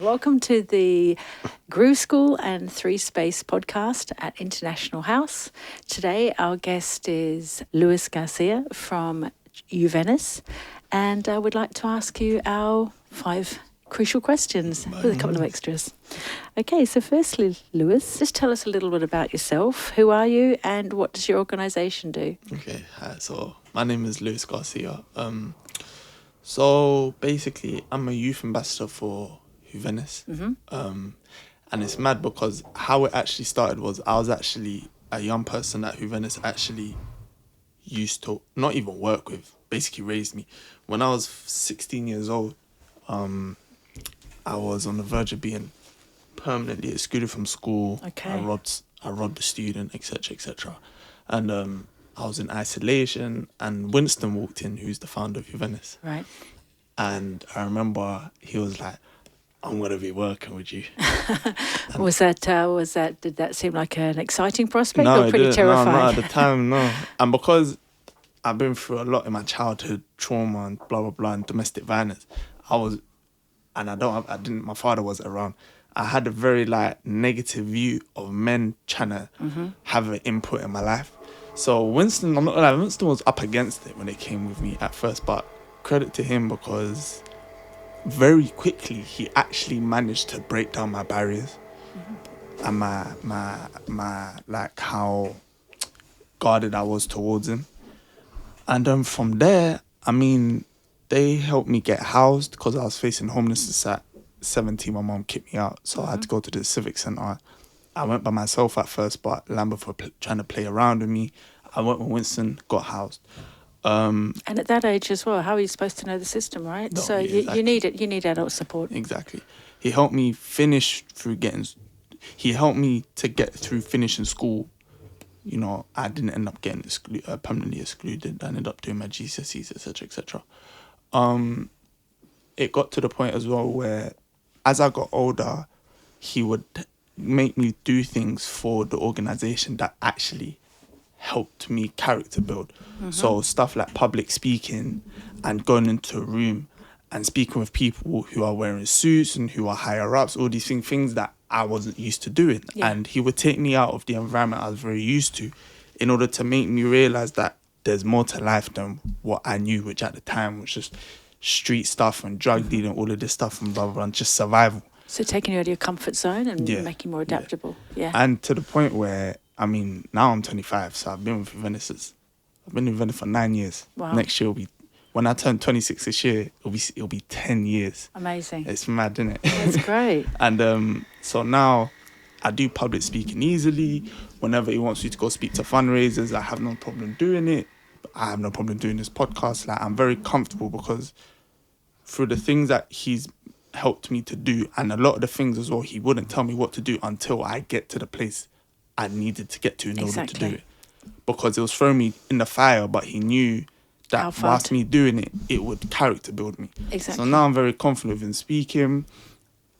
Welcome to the Grooveschool and Three Space podcast at International House. Today, our guest is Luis Garcia from Juvenis, and I would like to ask you our 5 crucial questions with a couple of extras. Okay, so firstly, Luis, just tell us a little bit about yourself. Who are you, and what does your organisation do? Okay, so my name is Luis Garcia. So basically, I'm a youth ambassador for Juvenis. And it's mad because how it actually started was I was actually a young person that Juvenis actually used to not even work with, basically raised me. When I was 16 years old, I was on the verge of being permanently excluded from school. Okay. I robbed a student, etc., etc. And I was in isolation, and Winston walked in, who's the founder of Juvenis. Right. And I remember he was like, I'm going to be working with you. Was that, did that seem like an exciting prospect No, or pretty it didn't. terrifying? No, at the time, no. And because I've been through a lot in my childhood, trauma and blah, blah, blah, and domestic violence, my father wasn't around. I had a very negative view of men trying to have an input in my life. So Winston, I'm not gonna lie, Winston was up against it when it came with me at first, but credit to him because very quickly he actually managed to break down my barriers and my how guarded I was towards him. And from there, they helped me get housed because I was facing homelessness at 17. My mom kicked me out, so I had to go to the civic centre. I went by myself at first, but Lambert were trying to play around with me. I went with Winston, got housed. And at that age as well, how are you supposed to know the system, right? No, So yeah, you need adult support. Exactly. He helped me he helped me to get through finishing school. You know, I didn't end up getting permanently excluded. I ended up doing my GCSEs, etc., etc. It got to the point as well where, as I got older, he would make me do things for the organisation that actually helped me character build. So stuff like public speaking and going into a room and speaking with people who are wearing suits and who are higher ups, all these things that I wasn't used to doing. Yeah. And he would take me out of the environment I was very used to in order to make me realise that there's more to life than what I knew, which at the time was just street stuff and drug dealing, all of this stuff and blah, blah, blah, and just survival. So taking you out of your comfort zone and making you more adaptable. Yeah. And to the point where, now I'm 25, so I've been with Venice. I've been in Venice for 9 years. Wow. Next year when I turn 26 this year, it'll be 10 years. Amazing. It's mad, isn't it? That's great. And so now I do public speaking easily. Whenever he wants me to go speak to fundraisers, I have no problem doing it. I have no problem doing this podcast. I'm very comfortable because through the things that he's helped me to do, and a lot of the things as well, he wouldn't tell me what to do until I get to the place I needed to get to in order to do it. Because it was throwing me in the fire, but he knew that whilst me doing it, it would character build me. Exactly. So now I'm very confident in speaking.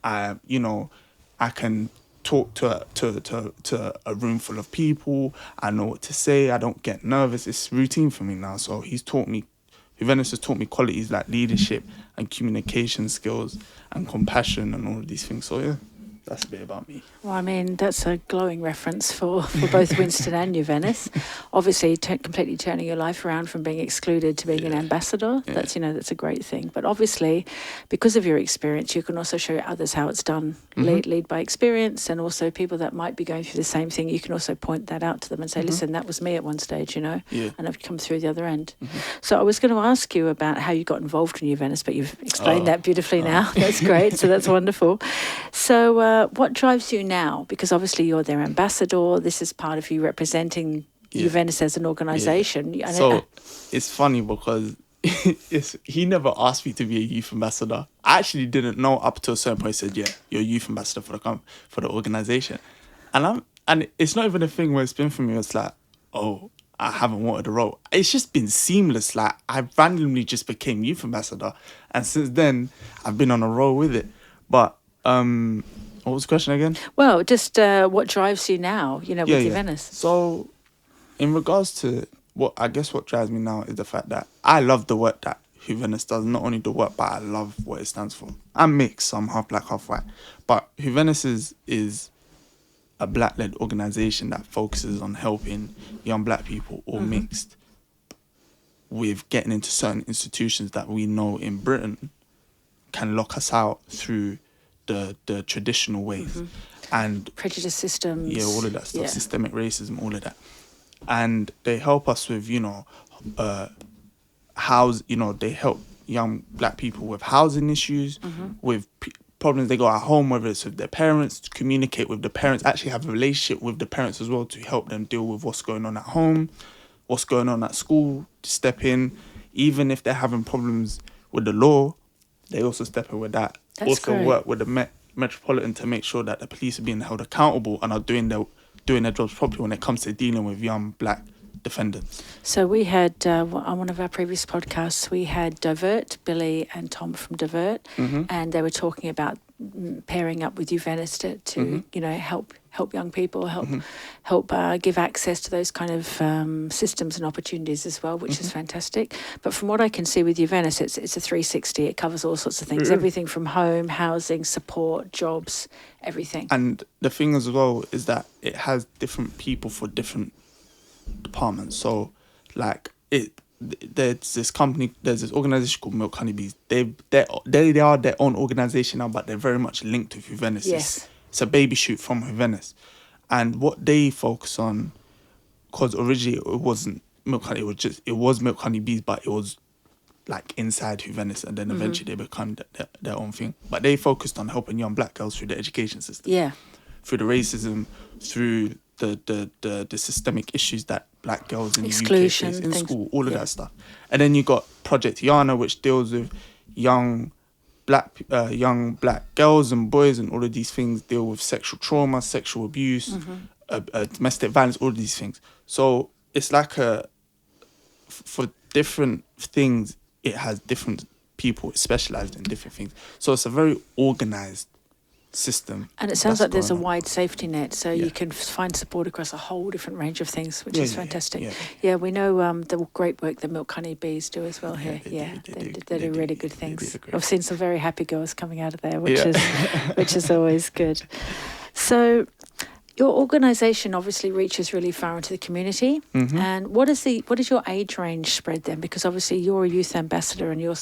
I can talk to a room full of people. I know what to say. I don't get nervous. It's routine for me now. So Juvenis has taught me qualities like leadership and communication skills and compassion and all of these things. So yeah, that's a bit about me. Well, that's a glowing reference for both Winston and Juvenis. Obviously, completely turning your life around from being excluded to being an ambassador. Yeah. That's a great thing. But obviously, because of your experience, you can also show others how it's done. Lead by experience, and also people that might be going through the same thing. You can also point that out to them and say, listen, that was me at one stage, and I've come through the other end. So I was going to ask you about how you got involved in Juvenis, but you've explained that beautifully now. That's great. So that's wonderful. So what drives you now? Because obviously you're their ambassador. This is part of you representing Juvenis as an organisation. Yeah. So it's funny because he never asked me to be a youth ambassador. I actually didn't know up to a certain point. He said, "Yeah, you're a youth ambassador for the organisation," and it's not even a thing where it's been for me. It's like, oh, I haven't wanted a role. It's just been seamless. I randomly just became youth ambassador, and since then I've been on a roll with it. But what was the question again? Well, just what drives you now, with Juvenis? So, in regards to what drives me now is the fact that I love the work that Juvenis does not only the work, but I love what it stands for. I'm mixed, so I'm half black, half white. But Juvenis is a black-led organisation that focuses on helping young black people, all mixed, with getting into certain institutions that we know in Britain can lock us out through the traditional ways. And prejudice systems. Yeah, all of that stuff, systemic racism, all of that. And they help us with, they help young black people with housing issues, with problems they got at home, whether it's with their parents, to communicate with the parents, actually have a relationship with the parents as well to help them deal with what's going on at home, what's going on at school, to step in. Even if they're having problems with the law, they also step in with that. That's also great. Work with the Metropolitan to make sure that the police are being held accountable and are doing their jobs properly when it comes to dealing with young black defendants. So we had, on one of our previous podcasts, we had Divert, Billy and Tom from Divert, and they were talking about pairing up with Juvenis to help young people, help give access to those kind of systems and opportunities as well, which is fantastic. But from what I can see with Juvenis, it's a 360. It covers all sorts of things, everything from home, housing, support, jobs, everything. And the thing as well is that it has different people for different departments. So like there's this organization called Milk Honeybees. They are their own organization now, but they're very much linked with Juvenis. Yes. It's a baby shoot from Juvenis. And what they focus on, because originally it wasn't Milk Honey, it was Milk Honeybees, but it was like inside Juvenis, and then eventually they become their own thing. But they focused on helping young black girls through the education system. Yeah. Through the racism, through the systemic issues that black girls in Exclusion, the UK face in school, all of that stuff. And then you got Project Yana, which deals with young black girls and boys, and all of these things deal with sexual trauma, sexual abuse, domestic violence, all of these things. So it's like for different things, it has different people specialised in different things. So it's a very organised system. And it sounds like there's a wide safety net, so you can find support across a whole different range of things, which is fantastic. Yeah, we know the great work that Milk Honey Bees do as well here. They do really good things. I've seen some very happy girls coming out of there, which is always good. So your organisation obviously reaches really far into the community. And what is your age range spread then? Because obviously you're a youth ambassador and you're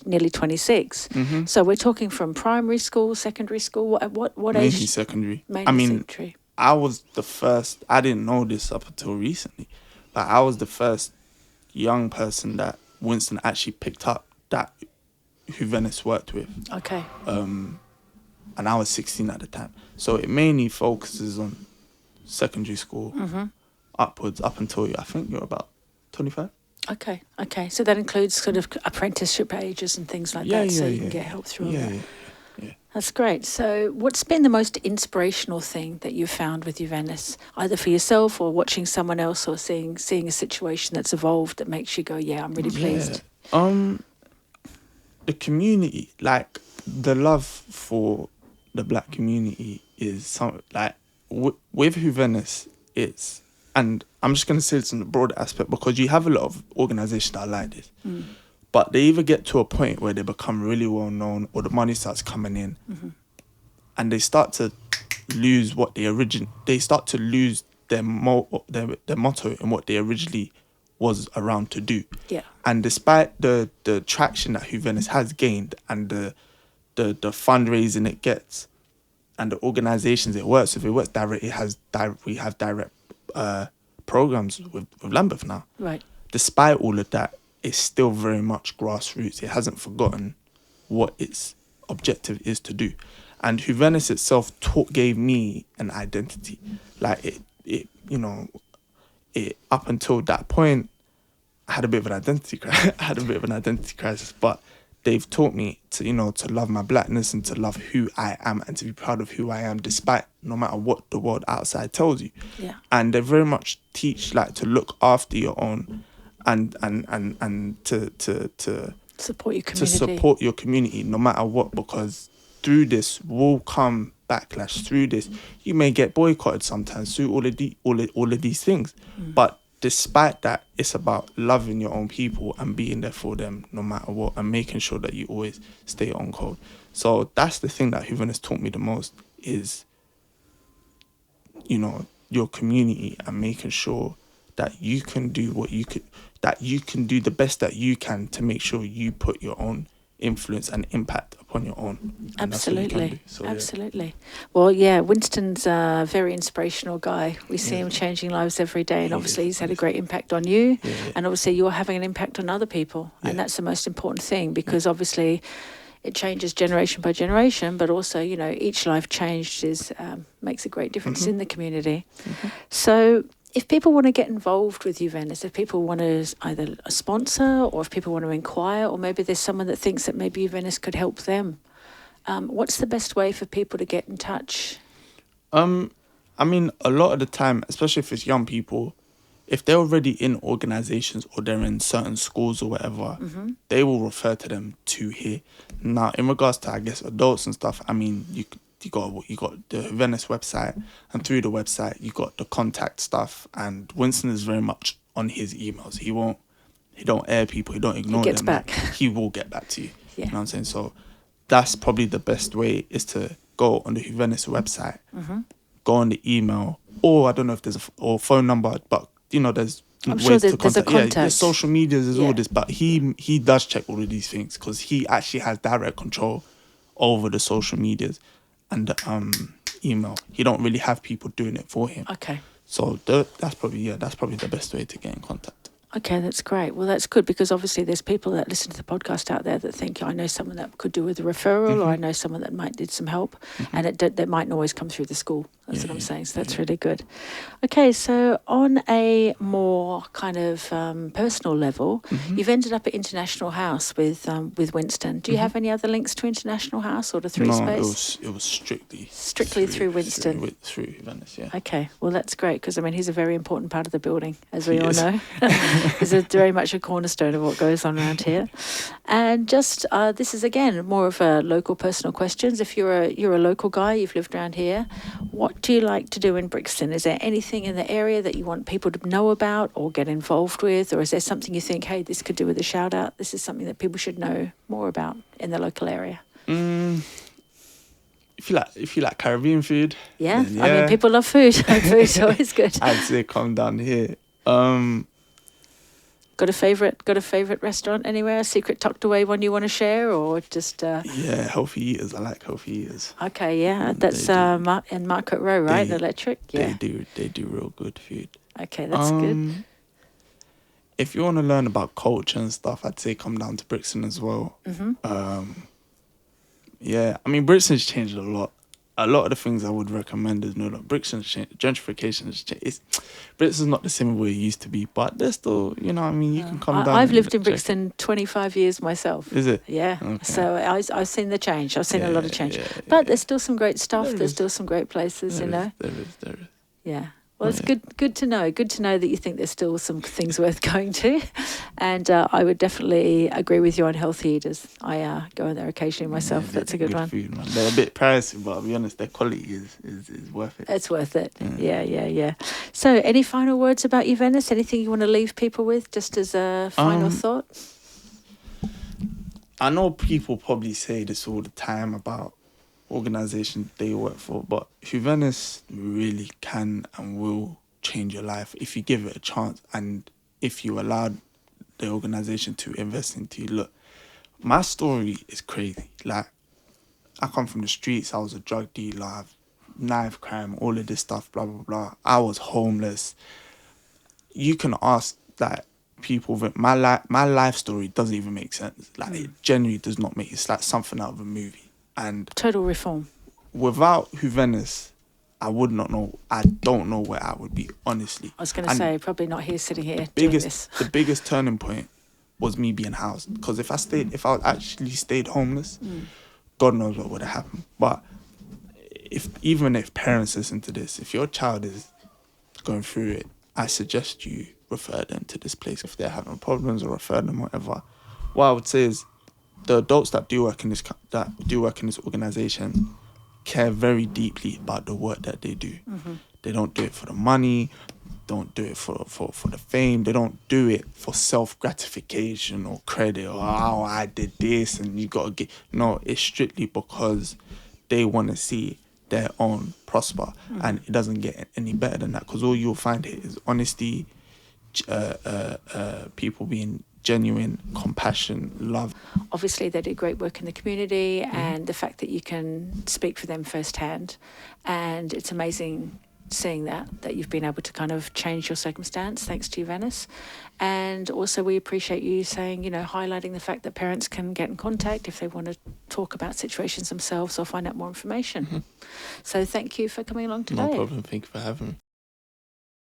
nearly 26. So we're talking from primary school, secondary school. What mainly age? Secondary. Mainly secondary. I was the first. I didn't know this up until recently, but I was the first young person that Winston actually picked up that Juvenis worked with. Okay. And I was 16 at the time. So it mainly focuses on secondary school upwards, up until I think you're about 25. Okay. So that includes sort of apprenticeship ages and things like that, so you can get help through all that. Yeah. That's great. So what's been the most inspirational thing that you've found with Juvenis, either for yourself or watching someone else, or seeing a situation that's evolved that makes you go, yeah, I'm really pleased? The community, like the love for the black community is something like with Juvenis, it's, and I'm just going to say this in the broader aspect, because you have a lot of organisations that are like this, but they either get to a point where they become really well known, or the money starts coming in, and they start to lose what they start to lose their motto and what they originally was around to do. Yeah. And despite the traction that Juvenis has gained, and the fundraising it gets, and the organisations it works with, we have direct programs with Lambeth now. Right. Despite all of that, it's still very much grassroots. It hasn't forgotten what its objective is to do. And Juvenis itself gave me an identity. Like it up until that point, I had a bit of an identity crisis. But they've taught me to love my blackness and to love who I am and to be proud of who I am, despite no matter what the world outside tells you. Yeah. And they very much teach to look after your own and to support your community. To support your community no matter what, because through this will come backlash. Through this, you may get boycotted sometimes through all of these things. But despite that, it's about loving your own people and being there for them no matter what, and making sure that you always stay on code. So that's the thing that Juvenis taught me the most is, you know, your community and making sure that you can do that you can do the best that you can to make sure you put your own influence and impact upon your own. And Absolutely. so, Absolutely. Well, yeah, Winston's a very inspirational guy. We see him changing lives every day, and obviously he's had a great impact on you, and obviously you're having an impact on other people, and that's the most important thing, because obviously it changes generation by generation, but also, you know, each life changed makes a great difference in the community. So if people want to get involved with Juvenis, if people want to either a sponsor, or if people want to inquire, or maybe there's someone that thinks that maybe Juvenis could help them, what's the best way for people to get in touch? I mean, a lot of the time, especially if it's young people, if they're already in organizations or they're in certain schools or whatever, they will refer to them to here. Now, in regards to, I guess, adults and stuff, I mean, you got the Juvenis website, and through the website you got the contact stuff. And Winston is very much on his emails. He don't air people. He don't ignore them. He gets back. He will get back to you. Yeah. You know what I'm saying? So that's probably the best way, is to go on the Juvenis website, go on the email, or I don't know if there's a phone number, but you know, there's I'm ways sure to there's a contact. Yeah, contact. there's social medias, there's all this, but he does check all of these things, because he actually has direct control over the social medias and the email. He don't really have people doing it for him. Okay. So that's probably the best way to get in contact. Okay, that's great. Well, that's good, because obviously there's people that listen to the podcast out there that think, I know someone that could do with a referral, or I know someone that might need some help, and that mightn't always come through the school. That's what I'm saying. So that's really good. Okay, so on a more kind of personal level, you've ended up at International House with Winston. Do you have any other links to International House or to Three Space? No, it was strictly through Winston. Through Venice, yeah. Okay, well, that's great, because I mean, he's a very important part of the building, as we all know. He's very much a cornerstone of what goes on around here. And just this is again more of a local personal questions. If you're a local guy, you've lived around here, what do you like to do in Brixton? Is there anything in the area that you want people to know about or get involved with, or is there something you think, hey, this could do with a shout out? This is something that people should know more about in the local area. If you like Caribbean food, yeah. I mean, people love food. Food's always good. I'd say come down here. Got a favorite restaurant anywhere? A secret tucked away one you want to share, or just? Yeah, Healthy Eaters. I like Healthy Eaters. Okay, yeah, that's in Market Row, right? Electric. Yeah, they do real good food. Okay, that's good. If you want to learn about culture and stuff, I'd say come down to Brixton as well. Yeah, I mean, Brixton's changed a lot. A lot of the things I would recommend is Brixton's changed. Gentrification has changed. Brixton's not the same way it used to be, but there's still, you know, I mean, you can come down. I've lived in Brixton 25 years myself. Is it? Yeah. Okay. So I've seen the change. I've seen a lot of change. But there's still some great stuff. There's still some great places, you know. There is. Yeah. Well, it's good to know. Good to know that you think there's still some things worth going to. And I would definitely agree with you on Healthy Eaters. I go in there occasionally myself. That's a good one. Food, man. They're a bit pricey, but I'll be honest, their quality is worth it. It's worth it. Yeah. So any final words about Juvenis? Anything you want to leave people with, just as a final thought? I know people probably say this all the time about organisation they work for, but Juvenis really can and will change your life if you give it a chance, and if you allow the organisation to invest into you. Look, my story is crazy. Like, I come from the streets. I was a drug dealer, knife crime, all of this stuff, blah blah blah. I was homeless. You can ask that people that my life story doesn't even make sense. Like, it genuinely does not make. It's like something out of a movie. And total reform. Without Juvenis, I would not know. I don't know where I would be, honestly. I was going to say, probably not here sitting here doing this. The biggest turning point was me being housed. Because if I actually stayed homeless, God knows what would have happened. But even if parents listen to this, if your child is going through it, I suggest you refer them to this place if they're having problems, or refer them, whatever. What I would say is, the adults that do work in this organisation care very deeply about the work that they do. They don't do it for the money. don't do it for the fame. They don't do it for self-gratification or credit or, oh, I did this and you got to get... No, it's strictly because they want to see their own prosper. And it doesn't get any better than that, because all you'll find here is honesty, people being genuine, compassion, love. Obviously, they do great work in the community, and the fact that you can speak for them firsthand. And it's amazing seeing that you've been able to kind of change your circumstance thanks to Juvenis. And also we appreciate you saying, highlighting the fact that parents can get in contact if they want to talk about situations themselves or find out more information. So thank you for coming along today. No problem. Thank you for having me.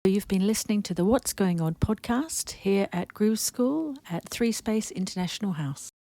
You've been listening to the What's Going On podcast here at Grooveschool at 3 Space International House.